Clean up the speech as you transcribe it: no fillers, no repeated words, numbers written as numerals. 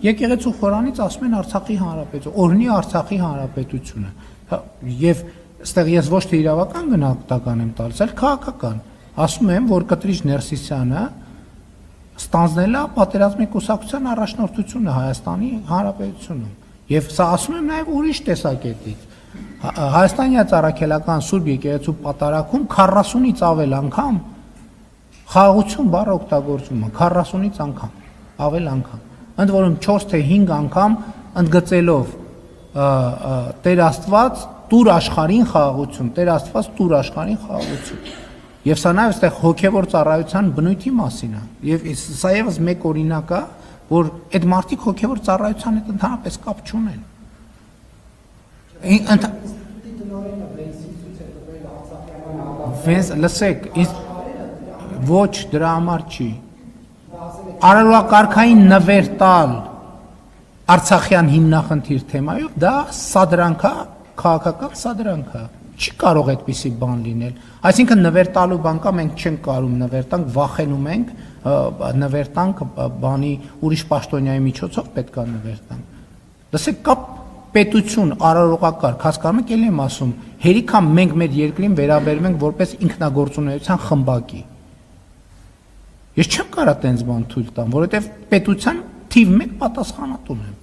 եկեղեցու խորանից ասում են Արցախի հանրապետություն, օրհնի Արցախի հանրապետությունը։ Եվ այստեղ ես ոչ թե իրավական գնահատական եմ տալիս, այլ քաղաքական։ Ասում եմ, որ Կտրիչ Ներսիսյանը ստանձնել է պատերազմի կուսակցության առաջնորդությունը Հայաստանի Հանրապետությունում։ Եվ սա ասում եմ նաև ուրիշ տեսակետից։ Հայաստանյա Ծառաքելական Սուրբ Եկեղեցու պատարագում 40-ից ավել անգամ խաղաղություն բառը օգտագործում է, 40-ից անգամ, ավել անգամ։ Ընդ որում 4 թե 5 անգամ ընդգծելով Տեր Աստված տուր աշխարհին խաղաղություն, Տեր Աստված տուր աշխարհին խաղաղություն։ Եվ սա նաև այստեղ հոգևոր ծառայության բնույթի մասին է։ Եվ սա եւս մեկ օրինակ է, որ այդ մարդիկ հոգևոր ծառայության հետ ընդհանրապես կապ չունեն։ Լսեք, ոչ դրա համար չի։ Արարողակարգային նվեր տալ Արցախյան հիմնախնդիր թեմայով, դա սադրանք է, քաղաքական սադրանք է։ Չի կարող այդպիսի բան լինել։ Այսինքն նվեր տալու բան կա, մենք չենք կարող նվեր տանք, վախենում ենք նվեր տանք բանի ուրիշ պաշտոնյայի միջոցով պետք է նվեր տանք։ Լսեք, կա պետություն, արարողակարգ, հասկանում եք, ելի եմ ասում, հերիքա մենք մեր երկրին վերաբերում ենք որպես ինքնագործունեության խմբակի։ Ես չեմ կարող տենց բան թույլ տամ, որովհետև պետության թիվ 1 պատասխանատուն եմ։